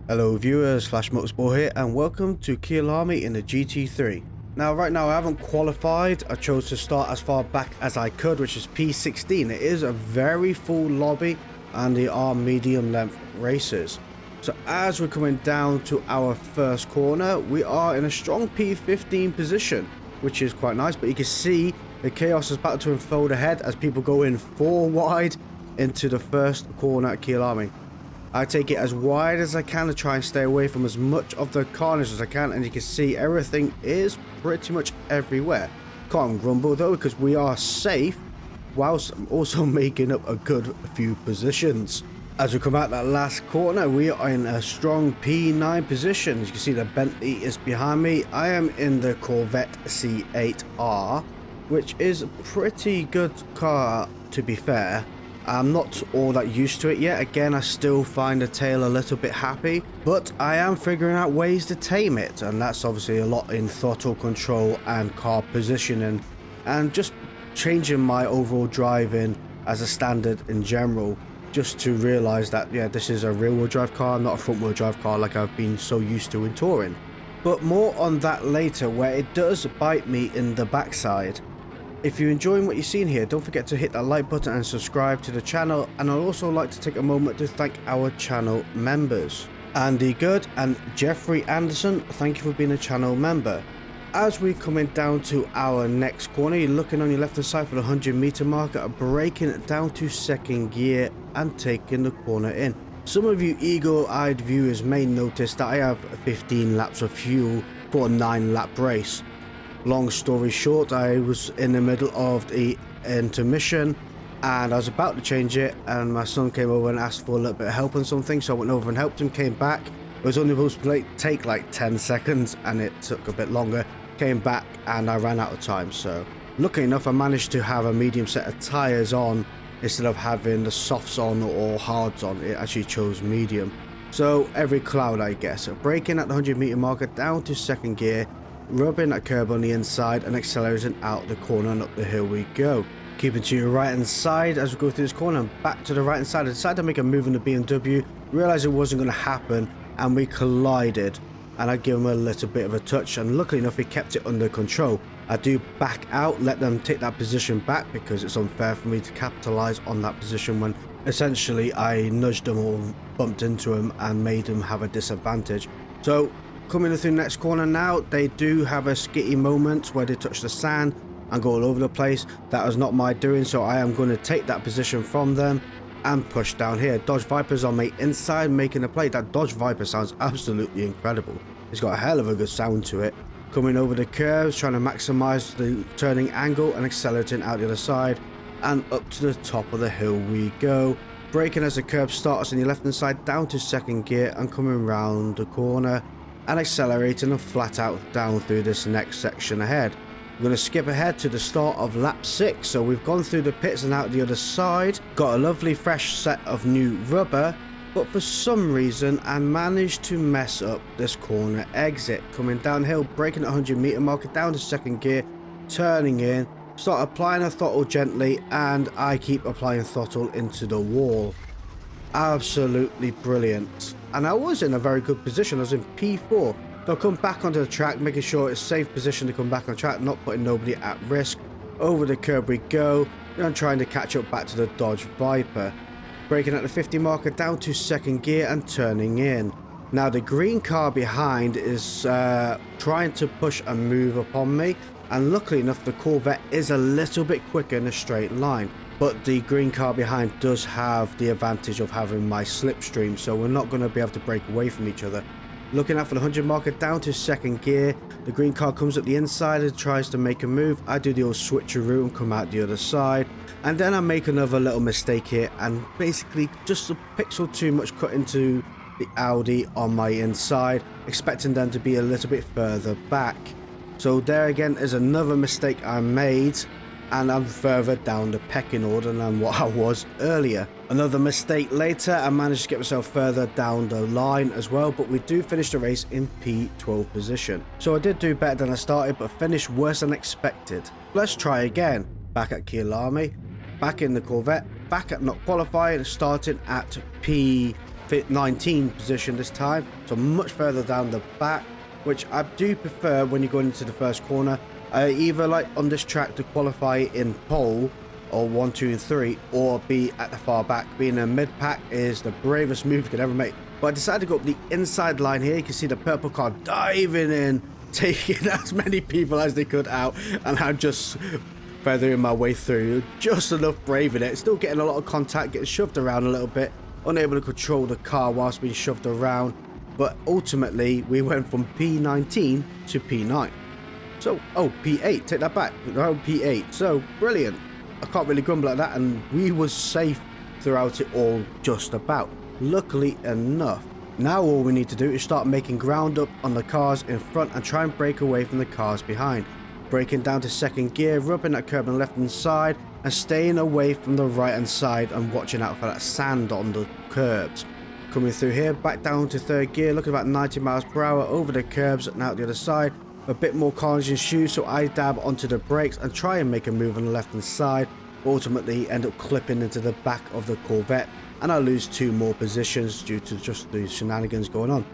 Hello viewers, Flash Motorsport here and welcome to Kill Army in the GT3. Now right now I haven't qualified. I chose to start as far back as I could, which is P16. It is a very full lobby and they are medium length races. So as we're coming down to our first corner, we are in a strong P15 position, which is quite nice, but you can see the chaos is about to unfold ahead as people go in 4 wide into the first corner at Kill Army. I take it as wide as I can to try and stay away from as much of the carnage as I can, and you can see everything is pretty much everywhere. Can't grumble though, because we are safe whilst also making up a good few positions. As we come out that last corner, we are in a strong P9 position. As you can see, the Bentley is behind me. I am in the Corvette C8R, which is a pretty good car to be fair. I'm not all that used to it yet. Again, I still find the tail a little bit happy, but I am figuring out ways to tame it, and that's obviously a lot in throttle control and car positioning and just changing my overall driving as a standard in general, just to realize that yeah, this is a rear-wheel drive car, not a front-wheel drive car like I've been so used to in touring. But more on that later, where it does bite me in the backside. If you're enjoying what you've seen here, don't forget to hit that like button and subscribe to the channel, and I'd also like to take a moment to thank our channel members. Andy Good and Jeffrey Anderson, thank you for being a channel member. As we're coming down to our next corner, you're looking on your left hand side for the 100-meter marker, braking it down to second gear and taking the corner in. Some of you eagle-eyed viewers may notice that I have 15 laps of fuel for a 9-lap race. Long story short, I was in the middle of the intermission and I was about to change it, and my son came over and asked for a little bit of help on something, so I went over and helped him, came back. It was only supposed to take like 10 seconds and it took a bit longer. Came back and I ran out of time, so lucky enough I managed to have a medium set of tyres on instead of having the softs on or hards on. It actually chose medium, so every cloud I guess. Braking at the 100-meter marker down to second gear, rubbing that curb on the inside and accelerating out the corner, and up the hill we go. Keeping to your right hand side as we go through this corner and back to the right hand side. I decided to make a move in the BMW, realised it wasn't going to happen, and we collided, and I give him a little bit of a touch, and luckily enough he kept it under control. I do back out, let them take that position back, because it's unfair for me to capitalise on that position when essentially I nudged them or bumped into him and made him have a disadvantage. So coming through the next corner now, they do have a skitty moment where they touch the sand and go all over the place. That was not my doing, so I am going to take that position from them and push down here. Dodge Viper's on my inside making a play. That Dodge Viper sounds absolutely incredible. It's got a hell of a good sound to it. Coming over the curves, trying to maximize the turning angle and accelerating out the other side, and up to the top of the hill we go. Braking as the curve starts on your left hand side down to second gear and coming round the corner and accelerating and flat out down through this next section ahead. We're going to skip ahead to the start of lap 6. So we've gone through the pits and out the other side, got a lovely fresh set of new rubber, but for some reason I managed to mess up this corner exit. Coming downhill, braking at 100-meter marker down to second gear, turning in, start applying a throttle gently, and I keep applying throttle into the wall. Absolutely brilliant, and I was in a very good position. I was in P4, so I come back onto the track, making sure it's a safe position to come back on track, not putting nobody at risk. Over the curb we go, and I'm trying to catch up back to the Dodge Viper. Braking at the 50 marker down to second gear and turning in. Now the green car behind is trying to push a move upon me, and luckily enough the Corvette is a little bit quicker in a straight line. But the green car behind does have the advantage of having my slipstream, so we're not going to be able to break away from each other. Looking out for the 100 marker down to second gear, the green car comes up the inside and tries to make a move. I do the old switcheroo and come out the other side, and then I make another little mistake here and basically just a pixel too much cut into the Audi on my inside, expecting them to be a little bit further back. So there again is another mistake I made, and I'm further down the pecking order than what I was earlier. Another mistake later, I managed to get myself further down the line as well, but we do finish the race in P12 position. So I did do better than I started, but finished worse than expected. Let's try again. Back at Kill Army, back in the Corvette, back at not qualifying, starting at P 19 position this time, so much further down the back, which I do prefer when you're going into the first corner. I either like on this track to qualify in pole or 1, 2 and 3, or be at the far back. Being a mid pack is the bravest move you could ever make, but I decided to go up the inside line here. You can see the purple car diving in, taking as many people as they could out, and I'm just feathering my way through, just enough braving it, still getting a lot of contact, getting shoved around a little bit, unable to control the car whilst being shoved around. But ultimately we went from P19 to P9, so P8, take that back, no, P8, so brilliant. I can't really grumble at that, and we was safe throughout it all, just about, luckily enough. Now all we need to do is start making ground up on the cars in front and try and break away from the cars behind. Braking down to second gear, rubbing that curb on the left hand side and staying away from the right hand side and watching out for that sand on the curbs. Coming through here, back down to third gear, looking about 90 miles per hour over the curbs and out the other side. A bit more carnage ensues, so I dab onto the brakes and try and make a move on the left hand side. Ultimately end up clipping into the back of the Corvette, and I lose 2 more positions due to just the shenanigans going on.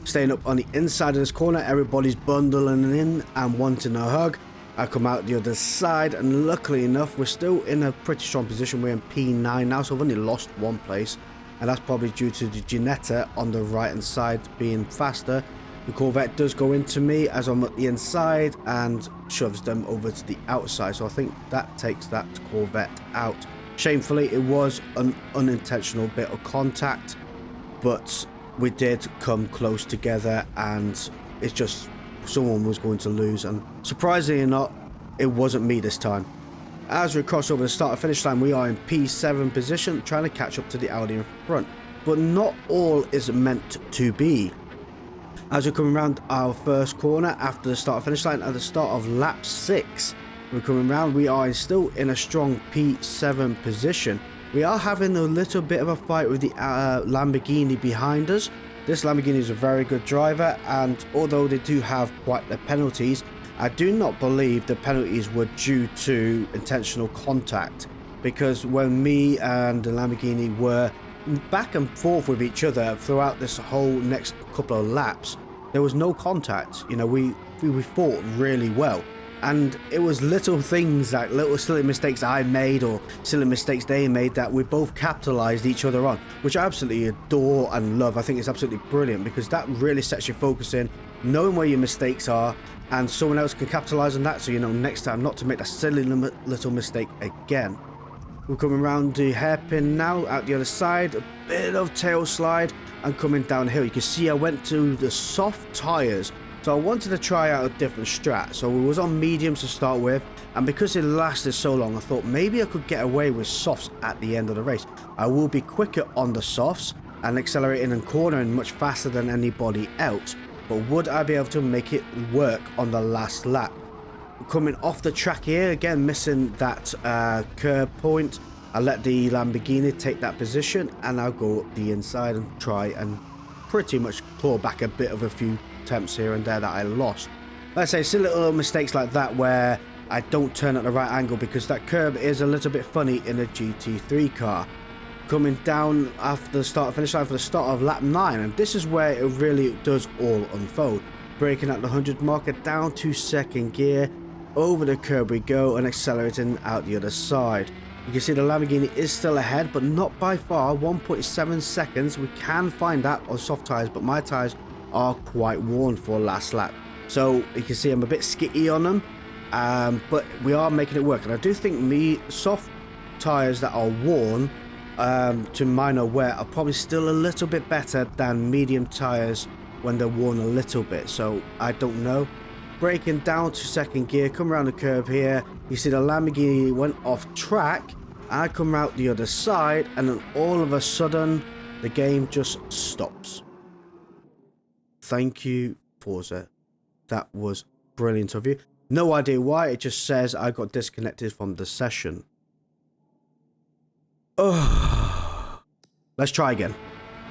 Staying up on the inside of this corner, everybody's bundling in and wanting a hug. I come out the other side, and luckily enough we're still in a pretty strong position. We're in P9 now, so I've only lost 1 place, and that's probably due to the Ginetta on the right hand side being faster. The Corvette does go into me as I'm at the inside and shoves them over to the outside, so I think that takes that Corvette out. Shamefully, it was an unintentional bit of contact, but we did come close together, and it's just someone was going to lose, and surprisingly not, it wasn't me this time. As we cross over the start and finish line, we are in P7 position, trying to catch up to the Audi in front, but not all is meant to be. As we're coming around our first corner after the start and finish line at the start of lap 6, we're coming around, we are still in a strong P7 position. We are having a little bit of a fight with the Lamborghini behind us. This Lamborghini is a very good driver, and although they do have quite the penalties, I do not believe the penalties were due to intentional contact, because when me and the Lamborghini were back and forth with each other throughout this whole next couple of laps, there was no contact. You know, we fought really well, and it was little things, like little silly mistakes I made or silly mistakes they made, that we both capitalized each other on, which I absolutely adore and love. I think it's absolutely brilliant, because that really sets your focus in, knowing where your mistakes are, and someone else can capitalize on that, so you know next time not to make that silly little mistake again. We're coming around the hairpin now, out the other side, a bit of tail slide and coming downhill. You can see I went to the soft tires, so I wanted to try out a different strat. So we was on mediums to start with, and because it lasted so long, I thought maybe I could get away with softs at the end of the race. I will be quicker on the softs and accelerating and cornering much faster than anybody else, but would I be able to make it work on the last lap? Coming off the track here, again missing that curb point. I let the Lamborghini take that position, and I'll go up the inside and try and pretty much claw back a bit of a few attempts here and there that I lost. Like I say, silly little mistakes like that where I don't turn at the right angle, because that curb is a little bit funny in a GT3 car. Coming down after the start finish line for the start of lap 9, and this is where it really does all unfold. Braking at the 100 marker, down to second gear, over the curb we go, and accelerating out the other side. You can see the Lamborghini is still ahead, but not by far, 1.7 seconds. We can find that on soft tires, but my tires are quite worn for last lap. So you can see I'm a bit skitty on them, but we are making it work. And I do think soft tires that are worn to minor wear are probably still a little bit better than medium tires when they're worn a little bit. So I don't know. Braking down to second gear, come around the curve here. You see the Lamborghini went off track. I come out the other side, and then all of a sudden the game just stops. Thank you, Forza. That was brilliant of you. No idea why, it just says I got disconnected from the session. Oh, let's try again.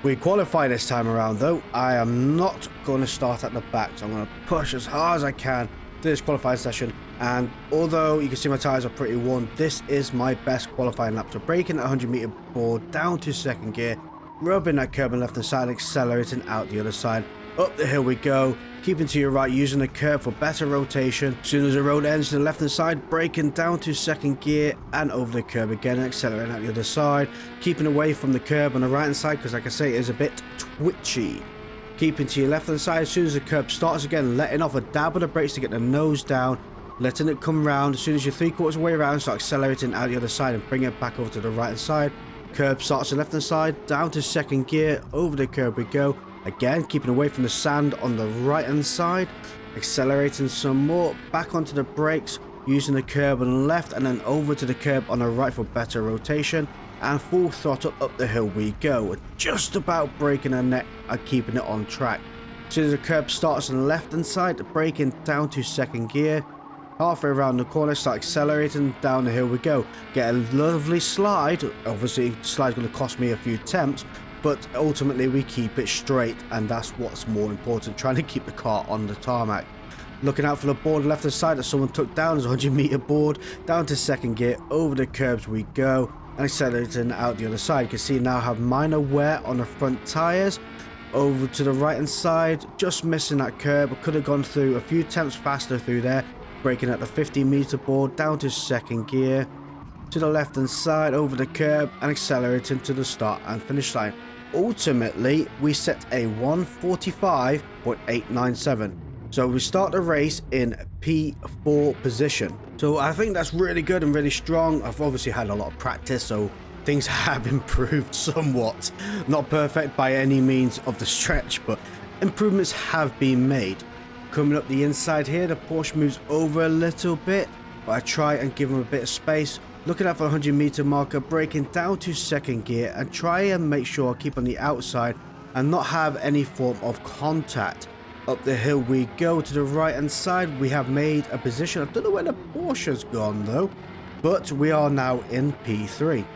We qualify this time around though. I am not going to start at the back, so I'm going to push as hard as I can to this qualifying session. And although you can see my tyres are pretty worn, this is my best qualifying lap. So braking at 100 meter board, down to second gear, rubbing that curb on the left hand side, accelerating out the other side. Up the hill we go, keeping to your right, using the curb for better rotation. As soon as the road ends to the left hand side, braking down to second gear and over the curb again, and accelerating out the other side. Keeping away from the curb on the right hand side, because like I say, it is a bit twitchy. Keeping to your left hand side, as soon as the curb starts again, letting off a dab of the brakes to get the nose down. Letting it come round. As soon as you're 3/4 way around, start accelerating out the other side and bring it back over to the right hand side. Curb starts to the left hand side, down to second gear, over the curb we go. Again, keeping away from the sand on the right hand side, accelerating some more, back onto the brakes, using the curb on the left and then over to the curb on the right for better rotation, and full throttle up the hill we go, just about braking our neck and keeping it on track. As soon as the curb starts on the left hand side, braking down to second gear, halfway around the corner, start accelerating, down the hill we go. Get a lovely slide. Obviously, the slide's going to cost me a few attempts, but ultimately we keep it straight, and that's what's more important, trying to keep the car on the tarmac. Looking out for the board left hand side that someone took down, is a 100-meter board, down to second gear, over the curbs we go, and accelerating out the other side. You can see now I have minor wear on the front tyres. Over to the right hand side, just missing that curb. I could have gone through a few attempts faster through there. Braking at the 50-meter board, down to second gear, to the left hand side, over the curb, and accelerating to the start and finish line. Ultimately, we set a 1:45.897. So we start the race in P4 position. So I think that's really good and really strong. I've obviously had a lot of practice, so things have improved somewhat. Not perfect by any means of the stretch, but improvements have been made. Coming up the inside here, the Porsche moves over a little bit, but I try and give them a bit of space. Looking at the 100-meter marker, braking down to second gear and try and make sure I keep on the outside and not have any form of contact. Up the hill we go. To the right hand side, we have made a position. I don't know where the Porsche's gone though, but we are now in P3.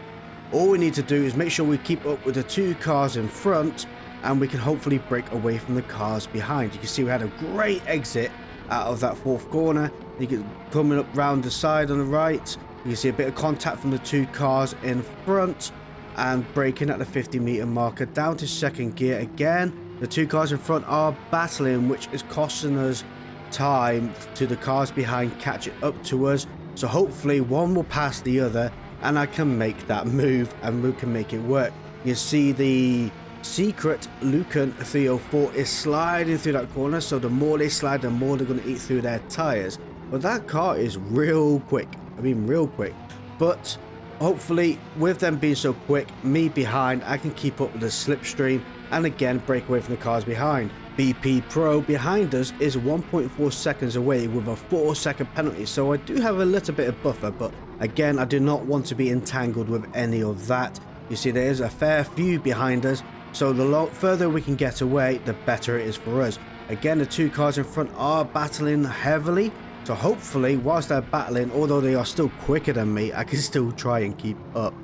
All we need to do is make sure we keep up with the two cars in front, and we can hopefully break away from the cars behind. You can see we had a great exit out of that fourth corner. You can coming up round the side on the right. You can see a bit of contact from the two cars in front, and braking at the 50-meter marker, down to second gear again. The two cars in front are battling, which is costing us time to the cars behind catching up to us. So hopefully one will pass the other and I can make that move and we can make it work. You see the secret Lucan 304 is sliding through that corner, so the more they slide, the more they're going to eat through their tires. But that car is real quick. I mean real quick. But hopefully with them being so quick, me behind, I can keep up with the slipstream and again break away from the cars behind. BP Pro behind us is 1.4 seconds away with a 4-second penalty, so I do have a little bit of buffer, but again I do not want to be entangled with any of that. You see there is a fair few behind us, so the further we can get away, the better it is for us. Again, the two cars in front are battling heavily, so hopefully whilst they're battling, although they are still quicker than me, I can still try and keep up.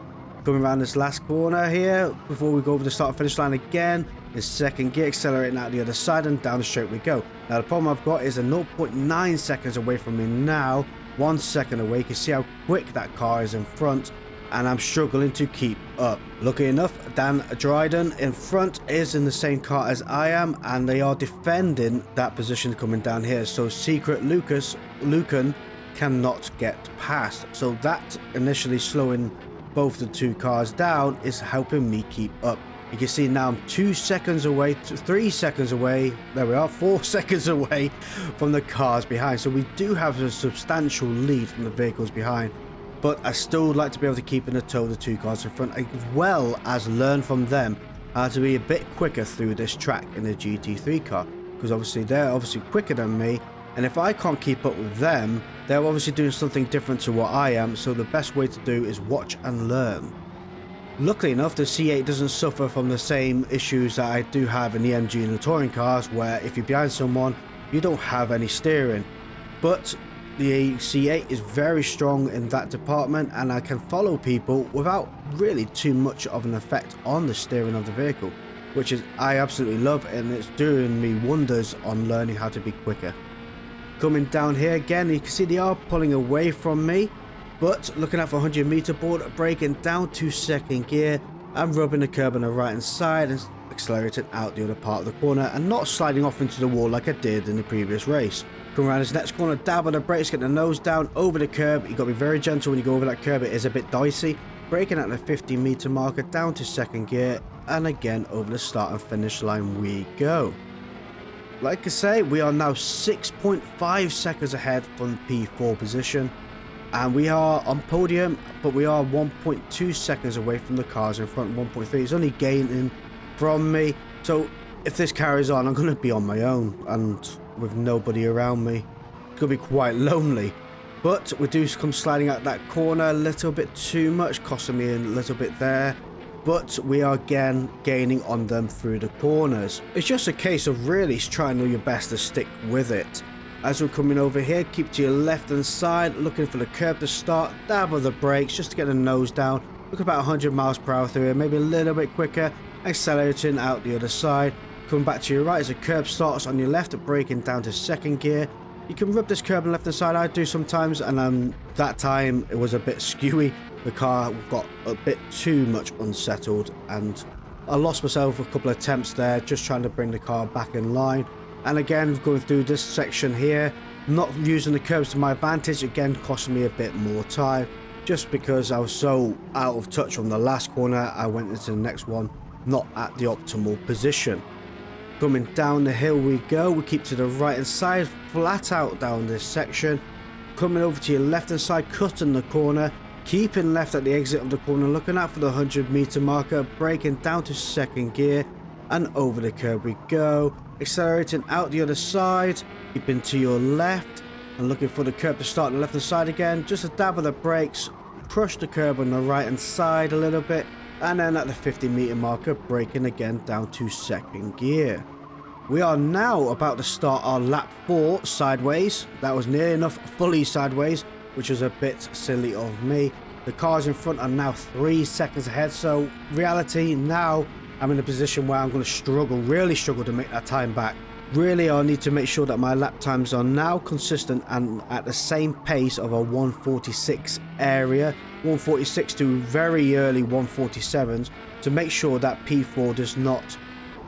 Coming around this last corner here, before we go over the start finish line again, is second gear, accelerating out the other side and down the straight we go. Now the problem I've got is a 0.9 seconds away from me now, 1 second away. You can see how quick that car is in front, and I'm struggling to keep up. Lucky enough, Dan Dryden in front is in the same car as I am, and they are defending that position coming down here, so secret Lucan cannot get past. So that initially slowing both the two cars down is helping me keep up. You can see now I'm 2 seconds away, 3 seconds away, there we are, 4 seconds away from the cars behind. So we do have a substantial lead from the vehicles behind, but I still would like to be able to keep in the tow the two cars in front, as well as learn from them how to be a bit quicker through this track in the GT3 car, because obviously they're obviously quicker than me, and if I can't keep up with them, they're obviously doing something different to what I am, so the best way to do is watch and learn. Luckily enough, the C8 doesn't suffer from the same issues that I do have in the MG and the touring cars, where if you're behind someone, you don't have any steering. But the C8 is very strong in that department, and I can follow people without really too much of an effect on the steering of the vehicle, which is I absolutely love, and it's doing me wonders on learning how to be quicker. Coming down here again, you can see they are pulling away from me, but looking at the 100-meter board, braking down to second gear and rubbing the curb on the right hand side and accelerating out the other part of the corner and not sliding off into the wall like I did in the previous race. Come around this next corner, dab on the brakes, get the nose down over the curb. You got to be very gentle when you go over that curb, it is a bit dicey. Braking at the 50-meter marker down to second gear, and again over the start and finish line we go. Like I say, we are now 6.5 seconds ahead from P4 position, and we are on podium, but we are 1.2 seconds away from the cars in front. 1.3 is only gaining from me, so if this carries on, I'm going to be on my own and with nobody around me. It's going to be quite lonely. But we do come sliding out that corner a little bit too much, costing me a little bit there. But we are again gaining on them through the corners. It's just a case of really trying your best to stick with it. As we're coming over here, keep to your left hand side, looking for the curb to start, dab of the brakes just to get the nose down. Look about 100 miles per hour through here, maybe a little bit quicker, accelerating out the other side. Come back to your right as the curb starts on your left, braking down to second gear. You can rub this curb on the left hand side, I do sometimes, and that time it was a bit skewy. The car got a bit too much unsettled and I lost myself a couple of attempts there just trying to bring the car back in line. And again, going through this section here, not using the curbs to my advantage, again costing me a bit more time. Just because I was so out of touch from the last corner, I went into the next one not at the optimal position. Coming down the hill we go, we keep to the right hand side, flat out down this section. Coming over to your left hand side, cutting the corner, keeping left at the exit of the corner, looking out for the 100-meter marker, braking down to second gear, and over the curb we go. Accelerating out the other side, keeping to your left, and looking for the curb to start on the left hand side again. Just a dab of the brakes, crush the curb on the right hand side a little bit, and then at the 50-meter marker, braking again down to second gear. We are now about to start our lap 4 sideways. That was near enough fully sideways, which was a bit silly of me. The cars in front are now 3 seconds ahead, so reality now I'm in a position where I'm going to really struggle to make that time back. Really, I need to make sure that my lap times are now consistent and at the same pace of a 146 area, 146 to very early 147s, to make sure that P4 does not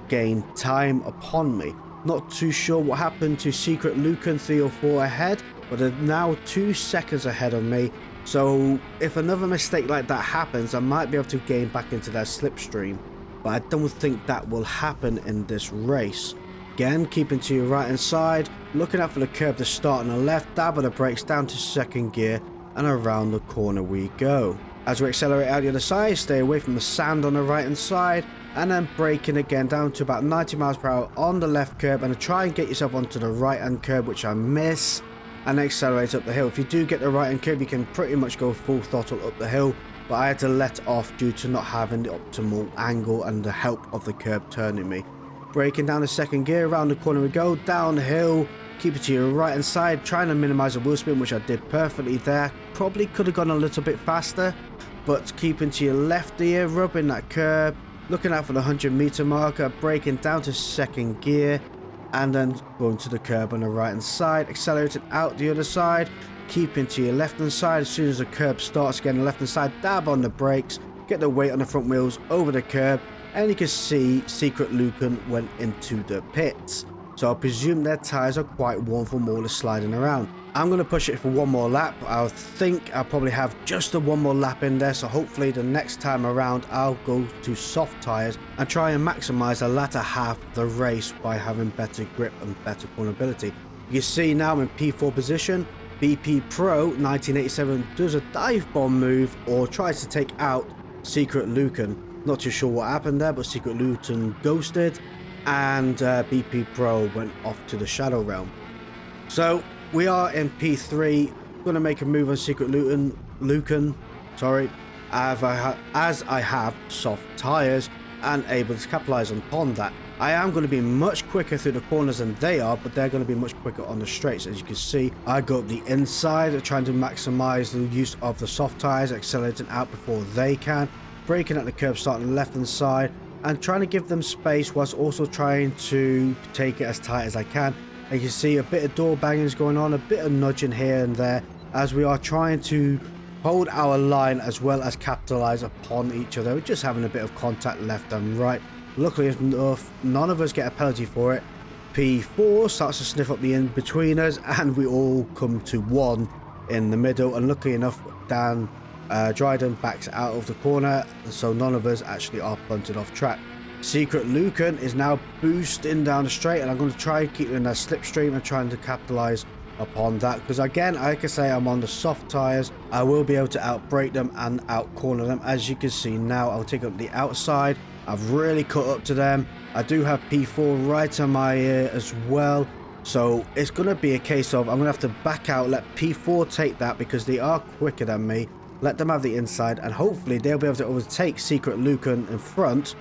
gain time upon me. Not too sure what happened to Secret Lucan 3 or 4 ahead, but they're now 2 seconds ahead of me. So if another mistake like that happens, I might be able to gain back into that slipstream, but I don't think that will happen in this race. Again, keeping to your right hand side, looking out for the curb to start on the left, dab of the brakes down to second gear, and around the corner we go. As we accelerate out the other side, stay away from the sand on the right hand side, and then braking again down to about 90 miles per hour on the left curb, and try and get yourself onto the right hand curb, which I miss, and accelerate up the hill. If you do get the right hand curb, you can pretty much go full throttle up the hill, but I had to let off due to not having the optimal angle and the help of the curb turning me. Braking down the second gear, around the corner we go, downhill, keep it to your right hand side, trying to minimize the wheel spin, which I did perfectly there. Probably could have gone a little bit faster, but keeping to your left here, rubbing that curb, looking out for the 100-meter marker, braking down to second gear, and then going to the curb on the right hand side, accelerating out the other side, keeping to your left hand side. As soon as the curb starts again, the left hand side, dab on the brakes, get the weight on the front wheels over the curb, and you can see Secret Lucan went into the pits. So I presume their tyres are quite warm from all the sliding around. I'm going to push it for one more lap. I think I'll probably have just the one more lap in there, so hopefully the next time around I'll go to soft tyres and try and maximise the latter half of the race by having better grip and better cornerability. You can see now I'm in P4 position. BP Pro 1987 does a dive bomb move or tries to take out Secret Lucan. Not too sure what happened there, but Secret Lucan ghosted, and BP Pro went off to the Shadow Realm. So we are in P3. Going to make a move on Secret Lucan, sorry, as I have soft tyres and able to capitalise upon that. I am going to be much quicker through the corners than they are, but they're going to be much quicker on the straights. As you can see, I go up the inside, trying to maximise the use of the soft tyres, accelerating out before they can, braking at the curb, starting on the left hand side, and trying to give them space whilst also trying to take it as tight as I can. And you can see a bit of door banging is going on, a bit of nudging here and there, as we are trying to hold our line as well as capitalize upon each other. We're just having a bit of contact left and right. Luckily enough, none of us get a penalty for it. P4 starts to sniff up the in between us, and we all come to one in the middle. And luckily enough, Dan Dryden backs out of the corner, so none of us actually are punted off track. Secret Lucan is now boosting down the straight, and I'm going to try and keep in that slipstream and trying to capitalize upon that, because again, like I say, I'm on the soft tires. I will be able to outbrake them and out corner them. As you can see now, I'll take up the outside. I've really cut up to them. I do have P4 right on my ear as well, so it's going to be a case of I'm going to have to back out, let P4 take that because they are quicker than me, let them have the inside, and hopefully they'll be able to overtake Secret Lucan in front,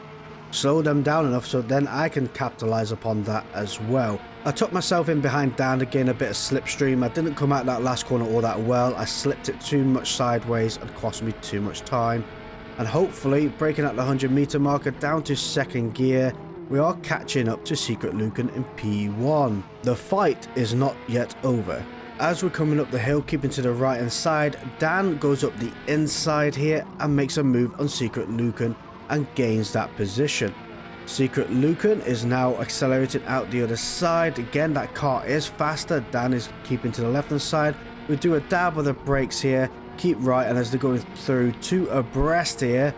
slow them down enough so then I can capitalize upon that as well. I took myself in behind Dan to gain a bit of slipstream. I didn't come out that last corner all that well. I slipped it too much sideways and cost me too much time. And hopefully, breaking at the 100-meter marker down to second gear, we are catching up to Secret Lucan in P1. The fight is not yet over. As we're coming up the hill, keeping to the right hand side, Dan goes up the inside here and makes a move on Secret Lucan and gains that position. Secret Lucan is now accelerating out the other side. Again, that car is faster. Dan is keeping to the left hand side. We do a dab of the brakes here, keep right, and as they're going through two abreast here,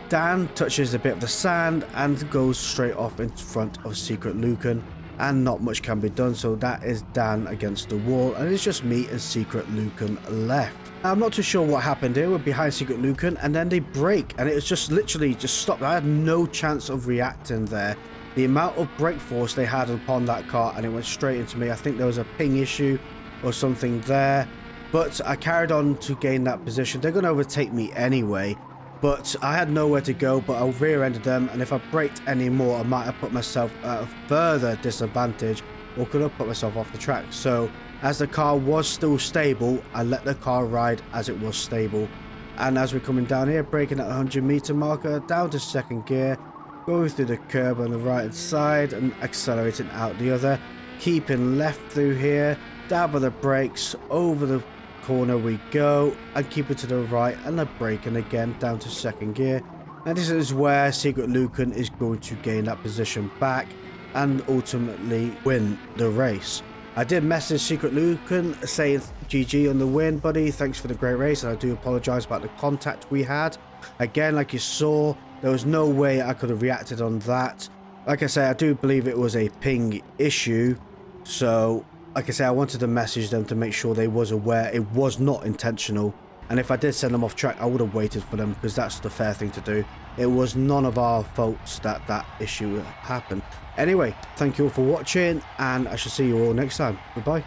Dan touches a bit of the sand and goes straight off in front of Secret Lucan, and not much can be done. So that is Dan against the wall, and it's just me and Secret Lucan left. I'm not too sure what happened here. We're behind Secret Lucan, and then they brake, and it was just literally just stopped. I had no chance of reacting there. The amount of brake force they had upon that car, and it went straight into me. I think there was a ping issue or something there, but I carried on to gain that position. They're going to overtake me anyway, but I had nowhere to go, but I rear-ended them, and if I braked any more, I might have put myself at a further disadvantage, or could have put myself off the track. So as the car was still stable, I let the car ride as it was stable. And as we're coming down here, braking at the 100-meter marker, down to second gear, going through the curb on the right side and accelerating out the other, keeping left through here, dab of the brakes, over the corner we go, and keep it to the right, and the braking again down to second gear. And this is where Secret Lucan is going to gain that position back and ultimately win the race. I did message Secret Lucan saying GG on the win, buddy, thanks for the great race, and I do apologize about the contact we had. Again, like you saw, there was no way I could have reacted on that. Like I say, I do believe it was a ping issue, so like I say, I wanted to message them to make sure they was aware it was not intentional. And if I did send them off track, I would have waited for them, because that's the fair thing to do. It was none of our faults that that issue happened. Anyway, thank you all for watching, and I shall see you all next time. Goodbye.